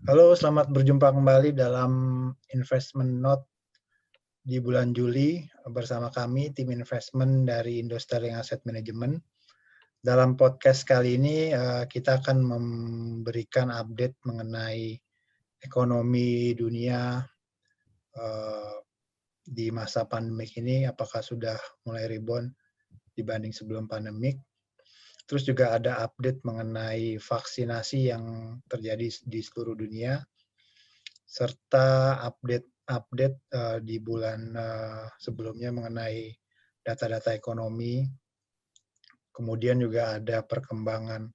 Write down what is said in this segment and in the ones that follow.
Halo, selamat berjumpa kembali dalam Investment Note di bulan Juli bersama kami, tim investment dari Indo Sterling Asset Management. Dalam podcast kali ini kita akan memberikan update mengenai ekonomi dunia di masa pandemik ini, apakah sudah mulai rebound dibanding sebelum pandemik. Terus juga ada update mengenai vaksinasi yang terjadi di seluruh dunia, serta update di bulan sebelumnya mengenai data-data ekonomi. Kemudian juga ada perkembangan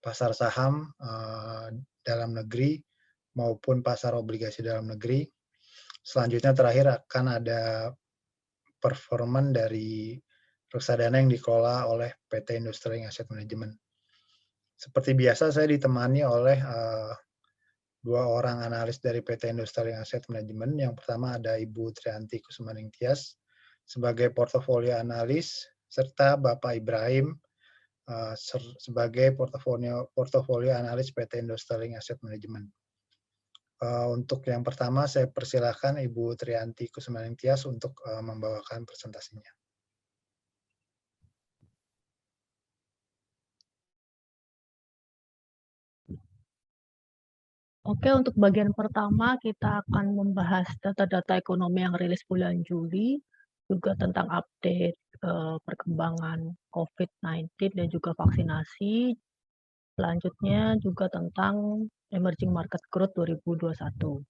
pasar saham dalam negeri maupun pasar obligasi dalam negeri. Selanjutnya terakhir akan ada performan dari reksadana yang dikelola oleh PT Indo Sterling Asset Management. Seperti biasa saya ditemani oleh dua orang analis dari PT Indo Sterling Asset Management. Yang pertama ada Ibu Trianti Kusmaningtyas sebagai portofolio analis, serta Bapak Ibrahim sebagai portofolio analis PT Indo Sterling Asset Management. Untuk yang pertama saya persilakan Ibu Trianti Kusmaningtyas untuk membawakan presentasinya. Oke, untuk bagian pertama kita akan membahas data-data ekonomi yang rilis bulan Juli, juga tentang update perkembangan COVID-19 dan juga vaksinasi. Selanjutnya juga tentang Emerging Market Growth 2021.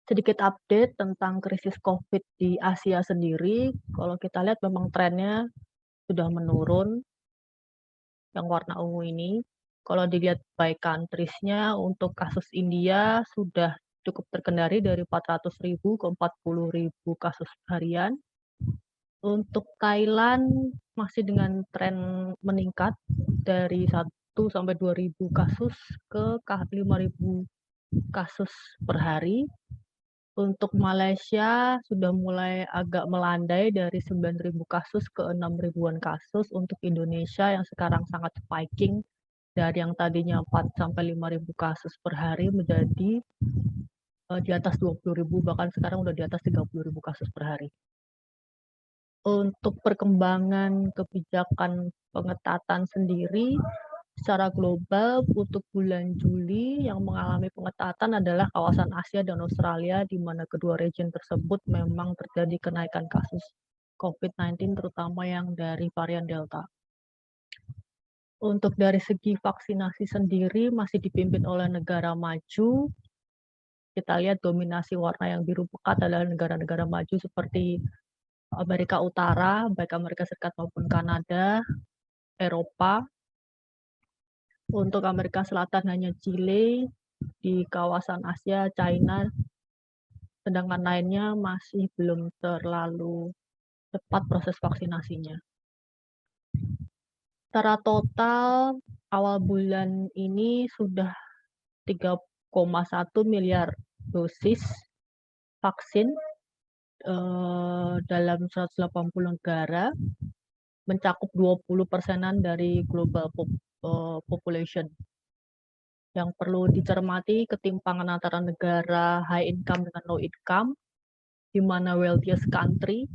Sedikit update tentang krisis COVID di Asia sendiri. Kalau kita lihat memang trennya sudah menurun, yang warna ungu ini. Kalau dilihat by countries-nya, untuk kasus India sudah cukup terkendali dari 400.000 ke 40.000 kasus harian. Untuk Thailand masih dengan tren meningkat dari 1 sampai 2.000 kasus ke 5.000 kasus per hari. Untuk Malaysia sudah mulai agak melandai dari 9.000 kasus ke 6.000-an kasus. Untuk Indonesia yang sekarang sangat spiking dari yang tadinya 4 sampai 5.000 kasus per hari menjadi di atas 20.000, bahkan sekarang udah di atas 30.000 kasus per hari. Untuk perkembangan kebijakan pengetatan sendiri secara global untuk bulan Juli yang mengalami pengetatan adalah kawasan Asia dan Australia, di mana kedua region tersebut memang terjadi kenaikan kasus COVID-19 terutama yang dari varian Delta. Untuk dari segi vaksinasi sendiri masih dipimpin oleh negara maju. Kita lihat dominasi warna yang biru pekat adalah negara-negara maju seperti Amerika Utara, baik Amerika Serikat maupun Kanada, Eropa. Untuk Amerika Selatan hanya Chile, di kawasan Asia, China, sedangkan lainnya masih belum terlalu cepat proses vaksinasinya. Secara total, awal bulan ini sudah 3,1 miliar dosis vaksin dalam 180 negara, mencakup 20%-an dari global population. Yang perlu dicermati ketimpangan antara negara high income dengan low income, di mana wealthiest country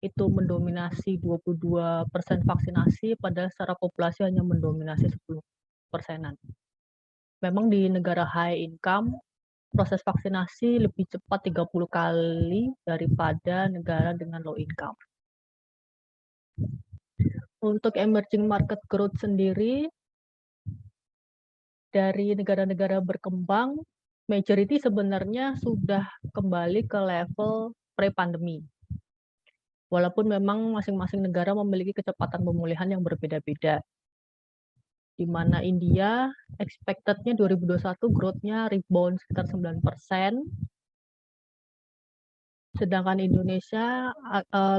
itu mendominasi 22% vaksinasi, padahal secara populasi hanya mendominasi 10%-an. Memang di negara high income, proses vaksinasi lebih cepat 30 kali daripada negara dengan low income. Untuk emerging market growth sendiri, dari negara-negara berkembang, majority sebenarnya sudah kembali ke level pre-pandemi. Walaupun memang masing-masing negara memiliki kecepatan pemulihan yang berbeda-beda. Di mana India expected-nya 2021 growth-nya rebound sekitar 9%, sedangkan Indonesia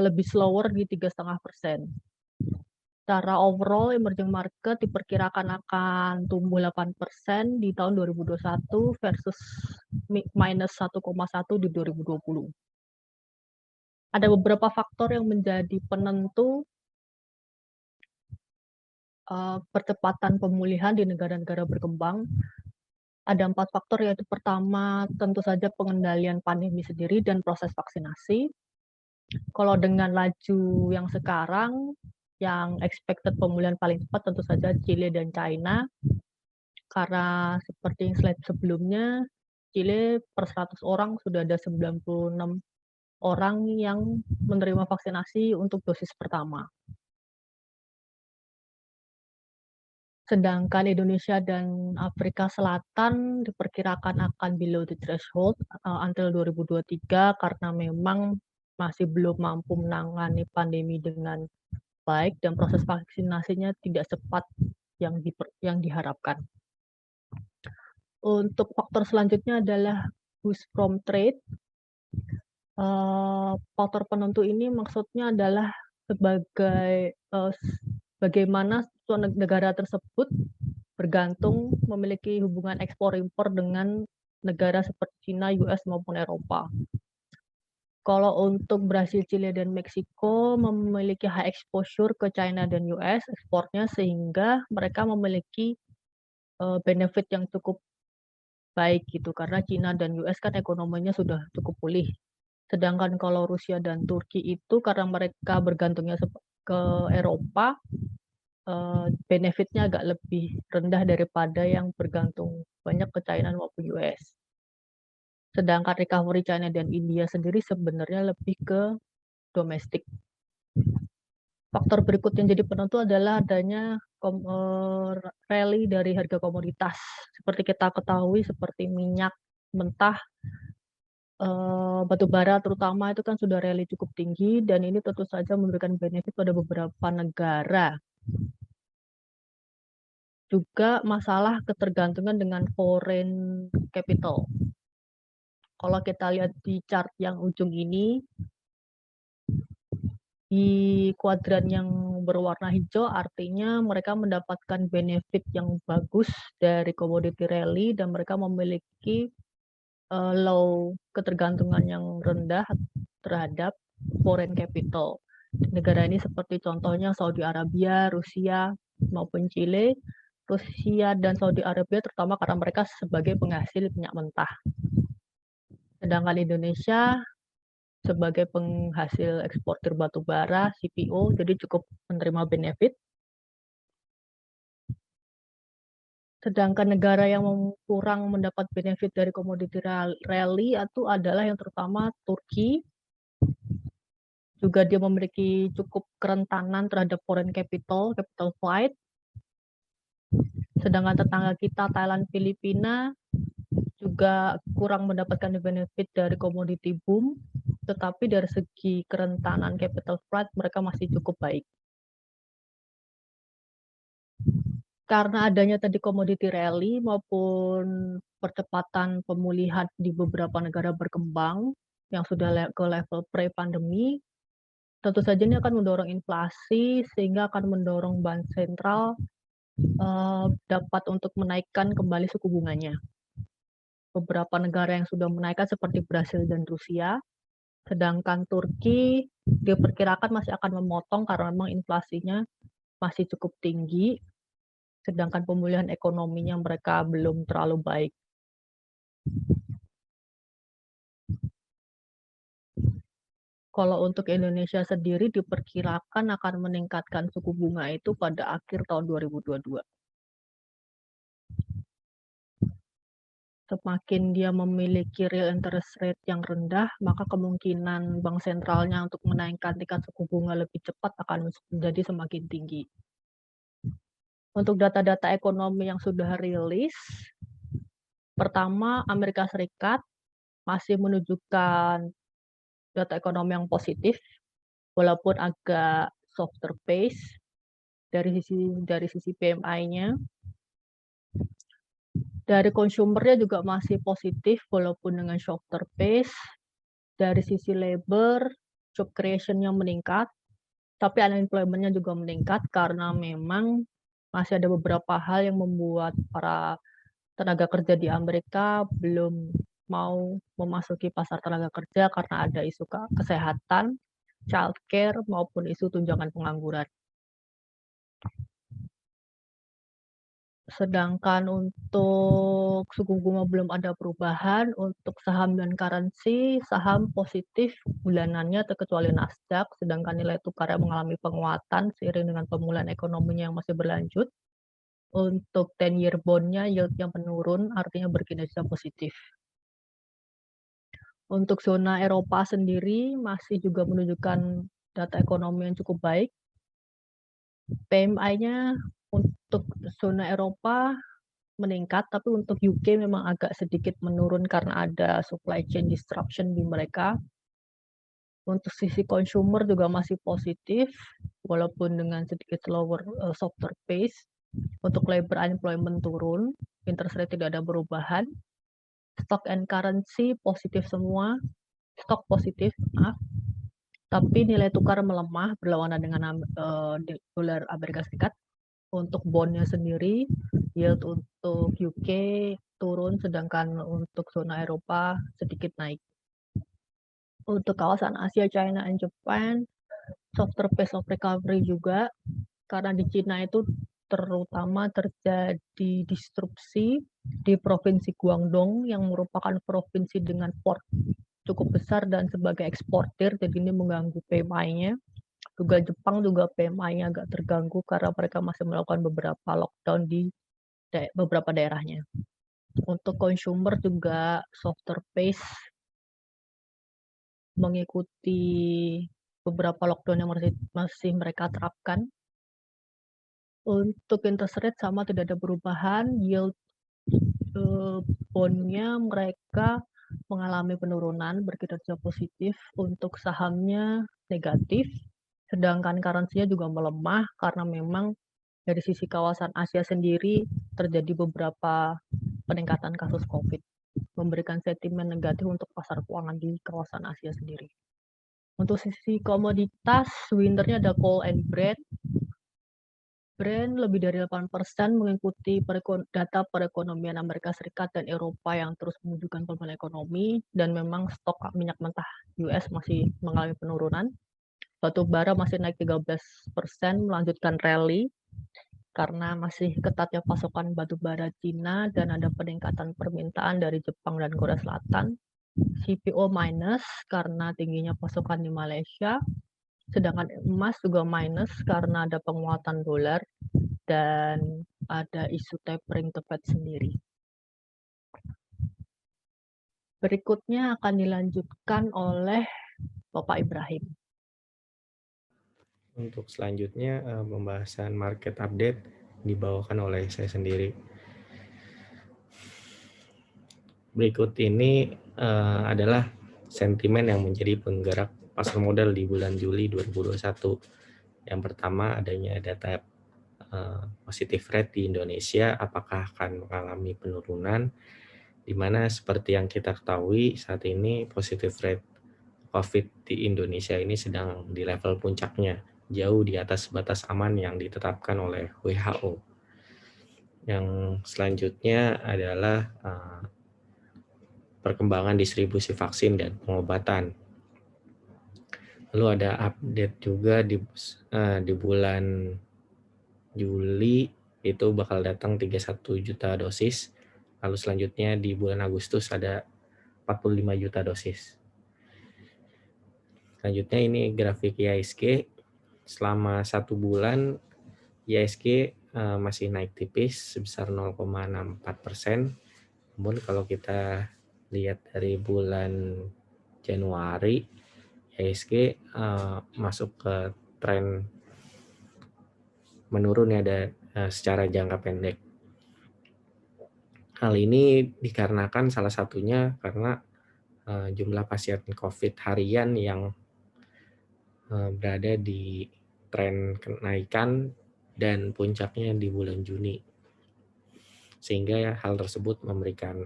lebih slower di 3,5%. Secara overall emerging market diperkirakan akan tumbuh 8% di tahun 2021 versus minus 1,1 di 2020. Ada beberapa faktor yang menjadi penentu percepatan pemulihan di negara-negara berkembang, ada 4 faktor, yaitu pertama, tentu saja pengendalian pandemi sendiri dan proses vaksinasi. Kalau dengan laju yang sekarang, yang expected pemulihan paling cepat tentu saja Chile dan China, karena seperti slide sebelumnya, Chile per 100 orang sudah ada 96 orang yang menerima vaksinasi untuk dosis pertama. Sedangkan Indonesia dan Afrika Selatan diperkirakan akan below the threshold until 2023 karena memang masih belum mampu menangani pandemi dengan baik dan proses vaksinasinya tidak cepat yang diharapkan. Untuk faktor selanjutnya adalah boost from trade. Faktor penentu ini maksudnya adalah sebagai bagaimana suatu negara tersebut bergantung memiliki hubungan ekspor-impor dengan negara seperti China, US, maupun Eropa. Kalau untuk Brasil, Chile, dan Meksiko memiliki high exposure ke China dan US ekspornya, sehingga mereka memiliki benefit yang cukup baik gitu, karena China dan US kan ekonominya sudah cukup pulih. Sedangkan kalau Rusia dan Turki itu karena mereka bergantungnya ke Eropa, benefitnya agak lebih rendah daripada yang bergantung banyak ke China maupun US. Sedangkan recovery China dan India sendiri sebenarnya lebih ke domestik. Faktor berikut yang jadi penentu adalah adanya rally dari harga komoditas. Seperti kita ketahui, seperti minyak mentah, batu bara terutama itu kan sudah rally cukup tinggi, dan ini tentu saja memberikan benefit pada beberapa negara. Juga masalah ketergantungan dengan foreign capital. Kalau kita lihat di chart yang ujung ini, di kuadran yang berwarna hijau artinya mereka mendapatkan benefit yang bagus dari commodity rally dan mereka memiliki low ketergantungan yang rendah terhadap foreign capital. Negara ini seperti contohnya Saudi Arabia, Rusia, maupun Chile. Rusia dan Saudi Arabia terutama karena mereka sebagai penghasil minyak mentah. Sedangkan Indonesia sebagai penghasil eksportir batu bara, CPO, jadi cukup menerima benefit. Sedangkan negara yang kurang mendapat benefit dari komoditi rally itu adalah yang terutama Turki. Juga dia memiliki cukup kerentanan terhadap foreign capital flight. Sedangkan tetangga kita Thailand, Filipina juga kurang mendapatkan benefit dari komoditi boom, tetapi dari segi kerentanan capital flight mereka masih cukup baik. Karena adanya tadi komoditi rally maupun percepatan pemulihan di beberapa negara berkembang yang sudah ke level pre-pandemi, tentu saja ini akan mendorong inflasi sehingga akan mendorong bank sentral dapat untuk menaikkan kembali suku bunganya. Beberapa negara yang sudah menaikkan seperti Brasil dan Rusia, sedangkan Turki diperkirakan masih akan memotong karena memang inflasinya masih cukup tinggi, sedangkan pemulihan ekonominya mereka belum terlalu baik. Kalau untuk Indonesia sendiri diperkirakan akan meningkatkan suku bunga itu pada akhir tahun 2022. Semakin dia memiliki real interest rate yang rendah, maka kemungkinan bank sentralnya untuk menaikkan tingkat suku bunga lebih cepat akan menjadi semakin tinggi. Untuk data-data ekonomi yang sudah rilis, pertama Amerika Serikat masih menunjukkan data ekonomi yang positif, walaupun agak softer pace dari sisi PMI-nya. Dari consumer-nya juga masih positif walaupun dengan softer pace. Dari sisi labor, job creation-nya meningkat, tapi unemployment-nya juga meningkat karena memang masih ada beberapa hal yang membuat para tenaga kerja di Amerika belum mau memasuki pasar tenaga kerja karena ada isu kesehatan, childcare, maupun isu tunjangan pengangguran. Sedangkan untuk suku bunga belum ada perubahan, untuk saham dan currency, saham positif bulanannya terkecuali Nasdaq, sedangkan nilai tukarnya mengalami penguatan seiring dengan pemulihan ekonominya yang masih berlanjut. Untuk 10-year bond-nya yield-nya menurun, artinya berkinerja positif. Untuk zona Eropa sendiri masih juga menunjukkan data ekonomi yang cukup baik. PMI-nya untuk zona Eropa meningkat, tapi untuk UK memang agak sedikit menurun karena ada supply chain disruption di mereka. Untuk sisi consumer juga masih positif, walaupun dengan sedikit slower, softer pace. Untuk labor unemployment turun, interest rate tidak ada perubahan. Stock and currency positif semua, stok positif, maaf. Tapi nilai tukar melemah berlawanan dengan dolar Amerika Serikat. Untuk bondnya sendiri, yield untuk UK turun, sedangkan untuk zona Eropa sedikit naik. Untuk kawasan Asia, China, and Japan, softer pace of recovery juga, karena di Cina itu terutama terjadi disrupsi di Provinsi Guangdong yang merupakan provinsi dengan port cukup besar dan sebagai eksportir, jadi ini mengganggu PMI-nya. Juga Jepang juga PMI-nya agak terganggu karena mereka masih melakukan beberapa lockdown di beberapa daerahnya. Untuk consumer juga softer pace mengikuti beberapa lockdown yang masih mereka terapkan. Untuk interest rate sama tidak ada perubahan, yield bondnya mereka mengalami penurunan, berkinerja positif. Untuk sahamnya negatif, sedangkan currency-nya juga melemah karena memang dari sisi kawasan Asia sendiri terjadi beberapa peningkatan kasus COVID, memberikan sentimen negatif untuk pasar keuangan di kawasan Asia sendiri. Untuk sisi komoditas, winternya ada coal and Brent. Brent lebih dari 8% mengikuti data perekonomian Amerika Serikat dan Eropa yang terus menunjukkan pemulihan ekonomi, dan memang stok minyak mentah US masih mengalami penurunan. Batu bara masih naik 13%, melanjutkan rally karena masih ketatnya pasokan batu bara Cina dan ada peningkatan permintaan dari Jepang dan Korea Selatan. CPO minus karena tingginya pasokan di Malaysia, sedangkan emas juga minus karena ada penguatan dolar dan ada isu tapering the Fed sendiri. Berikutnya akan dilanjutkan oleh Bapak Ibrahim. Untuk selanjutnya pembahasan market update dibawakan oleh saya sendiri. Berikut ini adalah sentimen yang menjadi penggerak pasar modal di bulan Juli 2021. Yang pertama, adanya data positive rate di Indonesia apakah akan mengalami penurunan, di mana seperti yang kita ketahui saat ini positive rate COVID di Indonesia ini sedang di level puncaknya, jauh di atas batas aman yang ditetapkan oleh WHO. Yang selanjutnya adalah perkembangan distribusi vaksin dan pengobatan. Lalu ada update juga di bulan Juli itu bakal datang 31 juta dosis. Lalu selanjutnya di bulan Agustus ada 45 juta dosis. Selanjutnya ini grafik IHSG. Selama 1 bulan IHSG masih naik tipis sebesar 0,64%. Namun kalau kita lihat dari bulan Januari, IHSG masuk ke tren menurun ya secara jangka pendek. Hal ini dikarenakan salah satunya karena jumlah pasien COVID harian yang berada di tren kenaikan dan puncaknya di bulan Juni. Sehingga hal tersebut memberikan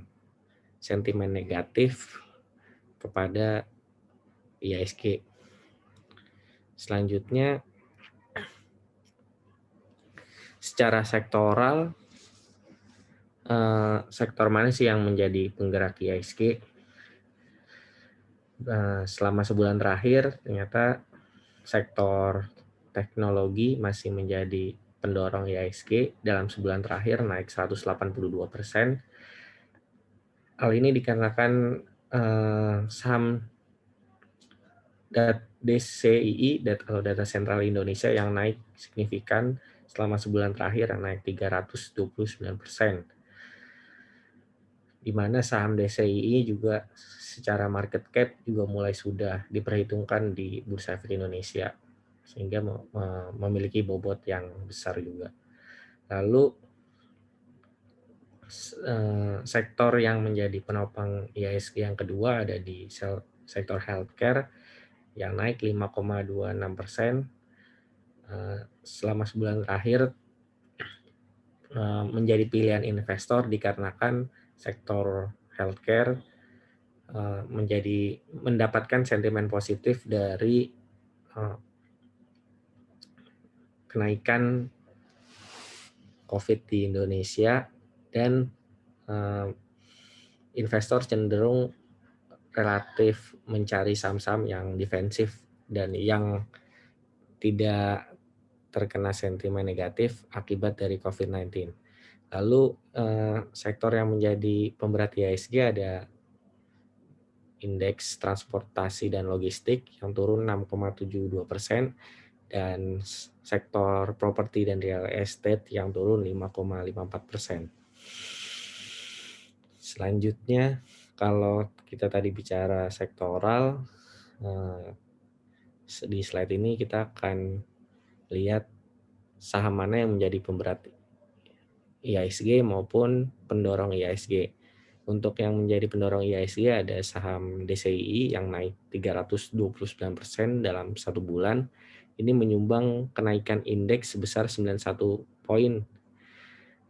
sentimen negatif kepada IHSG. Selanjutnya, secara sektoral, sektor mana sih yang menjadi penggerak IHSG? Selama sebulan terakhir, ternyata sektor teknologi masih menjadi pendorong IHSG dalam sebulan terakhir naik 182%. Hal ini dikarenakan saham DCII atau Data Sentral Indonesia yang naik signifikan selama sebulan terakhir, yang naik 329%. Di mana saham DCII juga secara market cap juga mulai sudah diperhitungkan di Bursa Efek Indonesia, sehingga memiliki bobot yang besar juga. Lalu sektor yang menjadi penopang IHSG yang kedua ada di sektor healthcare yang naik 5,26%. Selama sebulan terakhir menjadi pilihan investor dikarenakan sektor healthcare mendapatkan sentimen positif dari kenaikan COVID di Indonesia, dan investor cenderung relatif mencari saham-saham yang defensif dan yang tidak terkena sentimen negatif akibat dari COVID-19. Lalu sektor yang menjadi pemberat IHSG ada indeks transportasi dan logistik yang turun 6,72%, dan sektor properti dan real estate yang turun 5,54%. Selanjutnya, kalau kita tadi bicara sektoral, di slide ini kita akan lihat saham mana yang menjadi pemberat IHSG maupun pendorong IHSG. Untuk yang menjadi pendorong IHSG ada saham DCII yang naik 329% dalam satu bulan. Ini menyumbang kenaikan indeks sebesar 91 poin.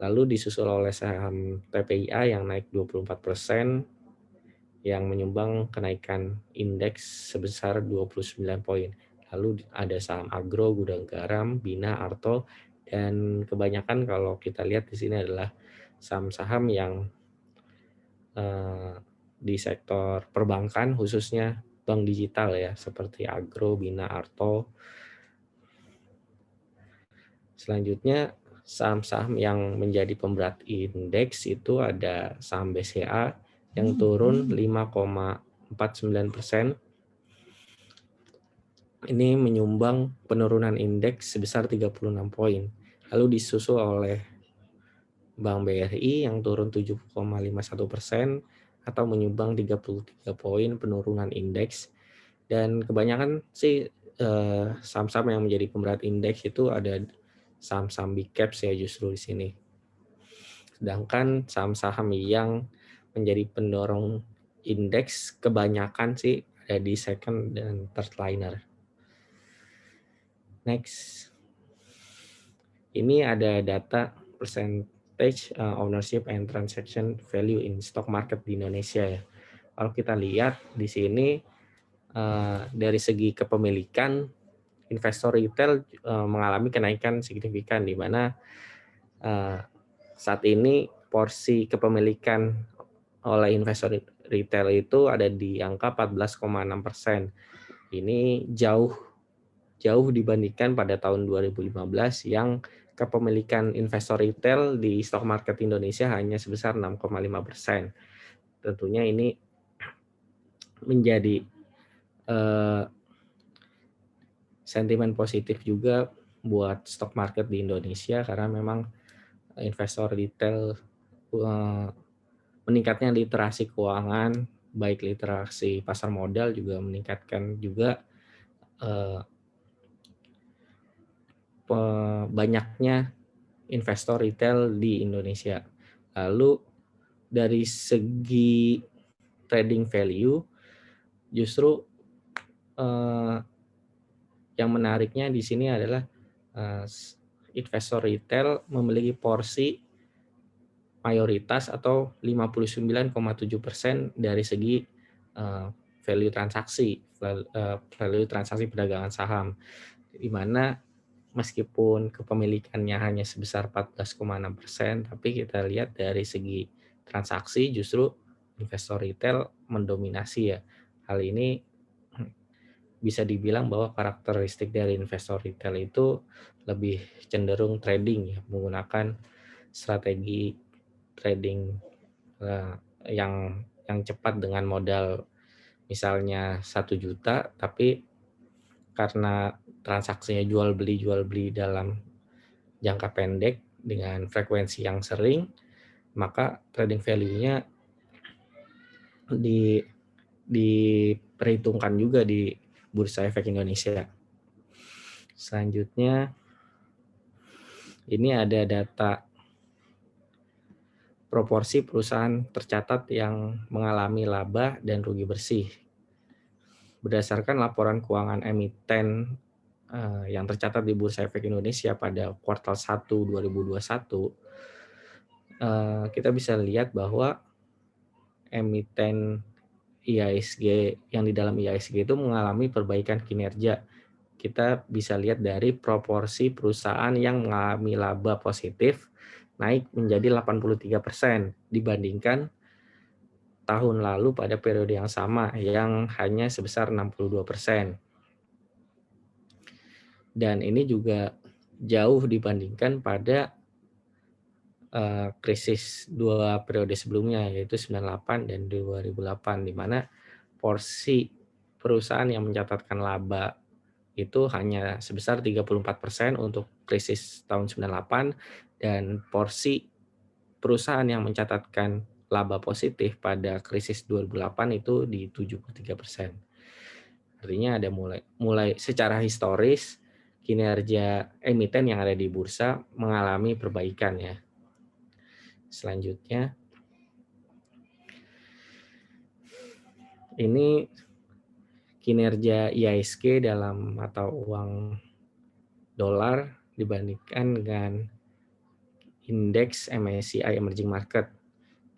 Lalu disusul oleh saham TPIA yang naik 24%, yang menyumbang kenaikan indeks sebesar 29 poin. Lalu ada saham Agro, Gudang Garam, Bina, Arto, dan kebanyakan kalau kita lihat di sini adalah saham-saham yang di sektor perbankan, khususnya bank digital ya, seperti Agro, Bina, Arto. Selanjutnya, saham-saham yang menjadi pemberat indeks itu ada saham BCA yang turun 5,49%. Ini menyumbang penurunan indeks sebesar 36 poin. Lalu disusul oleh Bank BRI yang turun 7,51% atau menyumbang 33 poin penurunan indeks. Dan kebanyakan sih saham-saham yang menjadi pemberat indeks itu ada saham-saham big caps ya justru di sini. Sedangkan saham-saham yang menjadi pendorong indeks kebanyakan sih ada di second dan third liner. Next. Ini ada data percentage ownership and transaction value in stock market di Indonesia ya. Kalau kita lihat di sini dari segi kepemilikan, investor retail mengalami kenaikan signifikan, di mana saat ini porsi kepemilikan oleh investor retail itu ada di angka 14,6%. Ini jauh dibandingkan pada tahun 2015 yang kepemilikan investor retail di stock market Indonesia hanya sebesar 6,5%. Tentunya ini menjadi sentimen positif juga buat stock market di Indonesia, karena memang investor retail meningkatnya literasi keuangan, baik literasi pasar modal juga meningkatkan juga banyaknya investor retail di Indonesia. Lalu dari segi trading value, justru yang menariknya di sini adalah investor retail memiliki porsi mayoritas atau 59,7% dari segi value transaksi perdagangan saham, di mana meskipun kepemilikannya hanya sebesar 14,6%, tapi kita lihat dari segi transaksi justru investor retail mendominasi ya. Hal ini bisa dibilang bahwa karakteristik dari investor retail itu lebih cenderung trading ya, menggunakan strategi trading yang cepat dengan modal misalnya 1 juta, tapi karena transaksinya jual beli dalam jangka pendek dengan frekuensi yang sering, maka trading value-nya diperhitungkan juga di Bursa Efek Indonesia. Selanjutnya, ini ada data proporsi perusahaan tercatat yang mengalami laba dan rugi bersih. Berdasarkan laporan keuangan emiten yang tercatat di Bursa Efek Indonesia pada kuartal 1 2021, kita bisa lihat bahwa emiten IHSG yang di dalam IHSG itu mengalami perbaikan kinerja. Kita bisa lihat dari proporsi perusahaan yang mengalami laba positif naik menjadi 83% dibandingkan tahun lalu pada periode yang sama yang hanya sebesar 62%. Dan ini juga jauh dibandingkan pada krisis 2 periode sebelumnya, yaitu 98 dan 2008, di mana porsi perusahaan yang mencatatkan laba itu hanya sebesar 34% untuk krisis tahun 98, dan porsi perusahaan yang mencatatkan laba positif pada krisis 2008 itu di 73%. Artinya ada mulai secara historis kinerja emiten yang ada di bursa mengalami perbaikan ya. Selanjutnya, ini kinerja IHSG dalam mata uang dolar dibandingkan dengan indeks MSCI Emerging Market.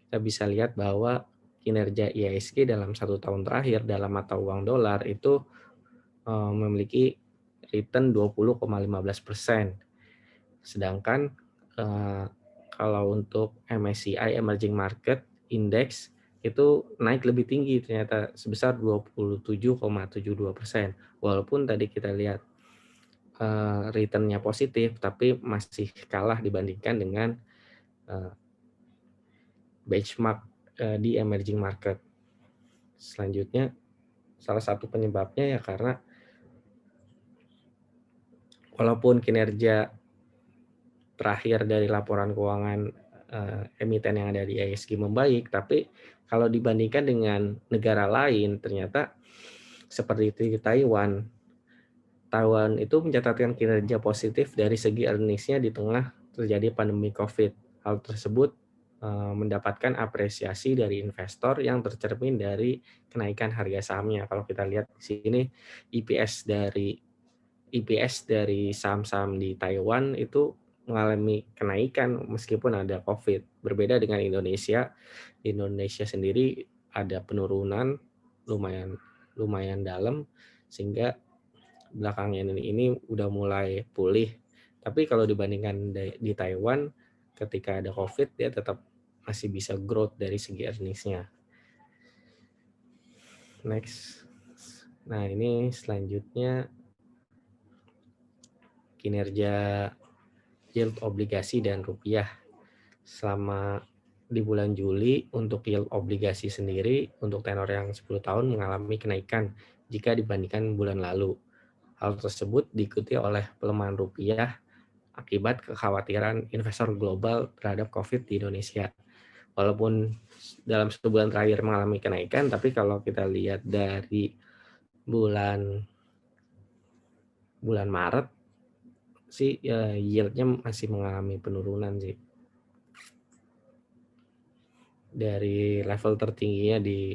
Kita bisa lihat bahwa kinerja IHSG dalam 1 tahun terakhir dalam mata uang dolar itu memiliki return 20,15%. Sedangkan kalau untuk MSCI Emerging Market Index itu naik lebih tinggi ternyata sebesar 27,72%. Walaupun tadi kita lihat return-nya positif, tapi masih kalah dibandingkan dengan benchmark di emerging market. Selanjutnya, salah satu penyebabnya ya karena walaupun kinerja terakhir dari laporan keuangan emiten yang ada di IHSG membaik, tapi kalau dibandingkan dengan negara lain ternyata seperti di Taiwan itu mencatatkan kinerja positif dari segi earnings-nya di tengah terjadi pandemi COVID. Hal tersebut mendapatkan apresiasi dari investor yang tercermin dari kenaikan harga sahamnya. Kalau kita lihat di sini EPS dari saham-saham di Taiwan itu mengalami kenaikan meskipun ada COVID. Berbeda dengan Indonesia. Di Indonesia sendiri ada penurunan lumayan dalam sehingga belakangnya ini udah mulai pulih. Tapi kalau dibandingkan di Taiwan ketika ada COVID dia tetap masih bisa growth dari segi earnings-nya. Next. Nah, ini selanjutnya kinerja yield obligasi dan rupiah. Selama di bulan Juli untuk yield obligasi sendiri untuk tenor yang 10 tahun mengalami kenaikan jika dibandingkan bulan lalu. Hal tersebut diikuti oleh pelemahan rupiah akibat kekhawatiran investor global terhadap COVID di Indonesia. Walaupun dalam sebulan terakhir mengalami kenaikan, tapi kalau kita lihat dari bulan Maret sih yield-nya masih mengalami penurunan sih. Dari level tertingginya di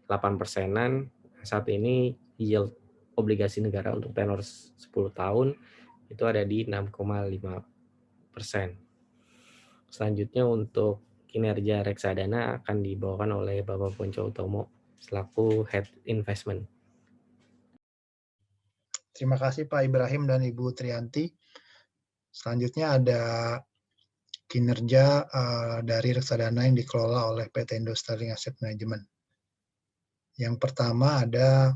8%-an, saat ini yield obligasi negara untuk tenor 10 tahun itu ada di 6,5%. Selanjutnya untuk kinerja reksadana akan dibawakan oleh Bapak Ponco Utomo selaku Head Investment. Terima kasih Pak Ibrahim dan Ibu Trianti. Selanjutnya ada kinerja dari reksadana yang dikelola oleh PT Indo Sterling Asset Management. Yang pertama ada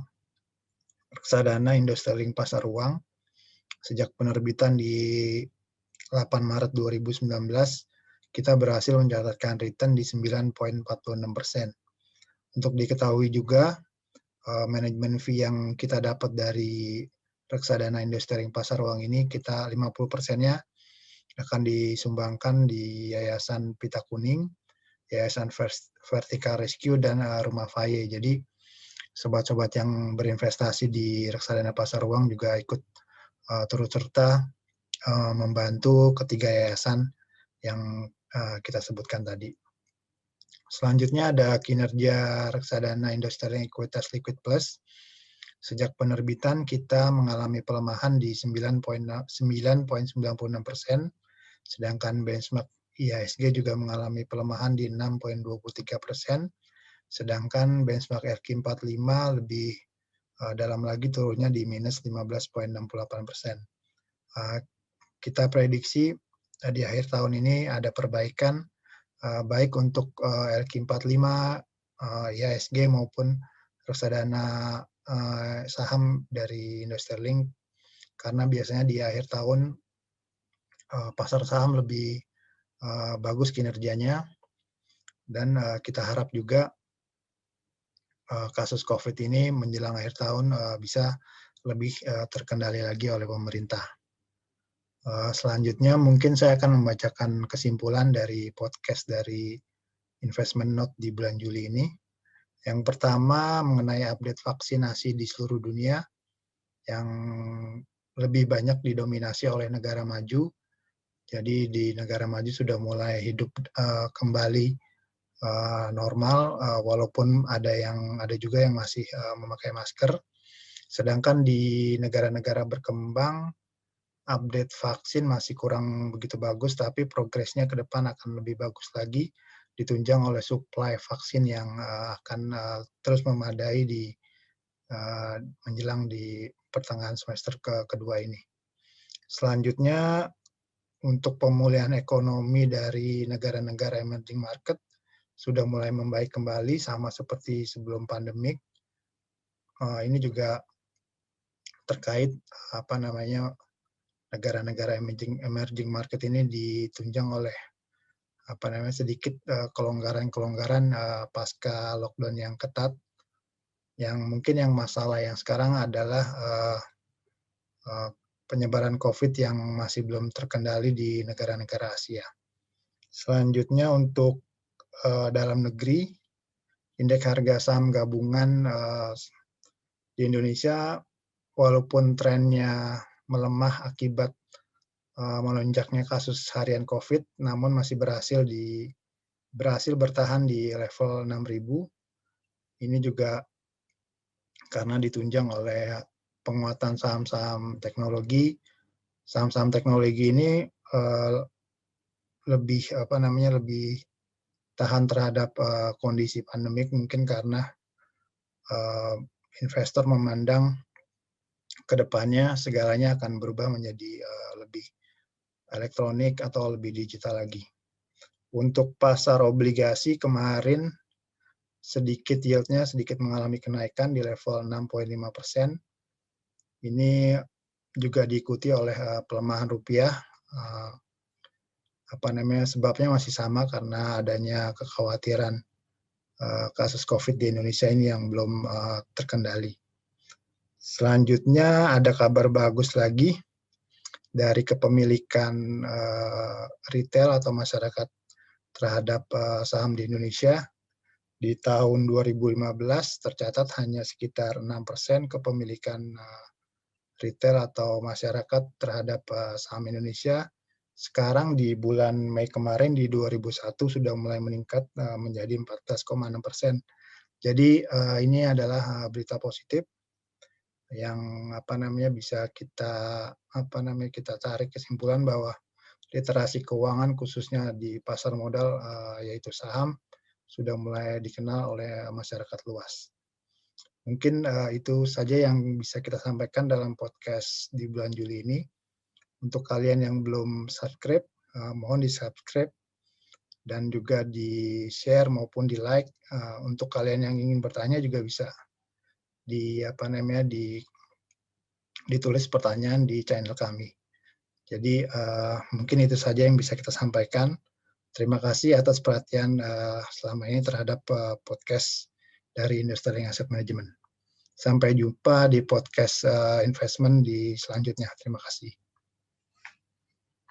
reksadana Indostelink Pasar Uang. Sejak penerbitan di 8 Maret 2019, kita berhasil mencatatkan return di 9,46%. Untuk diketahui juga, manajemen fee yang kita dapat dari reksadana Indostelink Pasar Uang ini, kita 50%-nya akan disumbangkan di Yayasan Pita Kuning, Yayasan Vertical Rescue, dan Rumah Faye. Jadi, sobat-sobat yang berinvestasi di reksadana pasar uang juga ikut turut serta membantu ketiga yayasan yang kita sebutkan tadi. Selanjutnya ada kinerja reksadana Indostelink Equitas Liquid Plus. Sejak penerbitan kita mengalami pelemahan di 9,96%, sedangkan benchmark IHSG juga mengalami pelemahan di 6,23%, sedangkan benchmark RQ45 lebih dalam lagi turunnya di minus 15,68%. Kita prediksi di akhir tahun ini ada perbaikan baik untuk RQ45, IHSG maupun reksadana saham dari Indostelink, karena biasanya di akhir tahun pasar saham lebih bagus kinerjanya, dan kita harap juga kasus COVID ini menjelang akhir tahun bisa lebih terkendali lagi oleh pemerintah. Selanjutnya mungkin saya akan membacakan kesimpulan dari podcast dari Investment Note di bulan Juli ini. Yang pertama mengenai update vaksinasi di seluruh dunia yang lebih banyak didominasi oleh negara maju. Jadi di negara maju sudah mulai hidup kembali normal, walaupun ada juga yang masih memakai masker. Sedangkan di negara-negara berkembang, update vaksin masih kurang begitu bagus, tapi progresnya ke depan akan lebih bagus lagi, ditunjang oleh supply vaksin yang akan terus memadai menjelang di pertengahan semester kedua ini. Selanjutnya, untuk pemulihan ekonomi dari negara-negara emerging market sudah mulai membaik kembali sama seperti sebelum pandemik. Ini juga terkait negara-negara emerging market ini ditunjang oleh sedikit kelonggaran pasca lockdown yang ketat. Yang mungkin yang masalah yang sekarang adalah penyebaran COVID yang masih belum terkendali di negara-negara Asia. Selanjutnya untuk dalam negeri, indeks harga saham gabungan di Indonesia walaupun trennya melemah akibat melonjaknya kasus harian COVID, namun masih berhasil bertahan di level 6.000. Ini juga karena ditunjang oleh penguatan saham-saham teknologi. Saham-saham teknologi ini lebih tahan terhadap kondisi pandemik, mungkin karena investor memandang ke depannya segalanya akan berubah menjadi lebih elektronik atau lebih digital lagi. Untuk pasar obligasi kemarin yieldnya sedikit mengalami kenaikan di level 6,5%. Ini juga diikuti oleh pelemahan rupiah. Sebabnya masih sama karena adanya kekhawatiran kasus COVID di Indonesia ini yang belum terkendali. Selanjutnya ada kabar bagus lagi dari kepemilikan retail atau masyarakat terhadap saham di Indonesia. Di tahun 2015 tercatat hanya sekitar 6% kepemilikan retail atau masyarakat terhadap saham Indonesia. Sekarang di bulan Mei kemarin di 2001 sudah mulai meningkat menjadi 14,6%. Jadi ini adalah berita positif yang bisa kita tarik kesimpulan bahwa literasi keuangan khususnya di pasar modal yaitu saham sudah mulai dikenal oleh masyarakat luas. Mungkin itu saja yang bisa kita sampaikan dalam podcast di bulan Juli ini. Untuk kalian yang belum subscribe, mohon di-subscribe dan juga di-share maupun di-like. Untuk kalian yang ingin bertanya juga bisa di ditulis pertanyaan di channel kami. Jadi mungkin itu saja yang bisa kita sampaikan. Terima kasih atas perhatian selama ini terhadap podcast dari Industrial Asset Management. Sampai jumpa di podcast investment di selanjutnya. Terima kasih.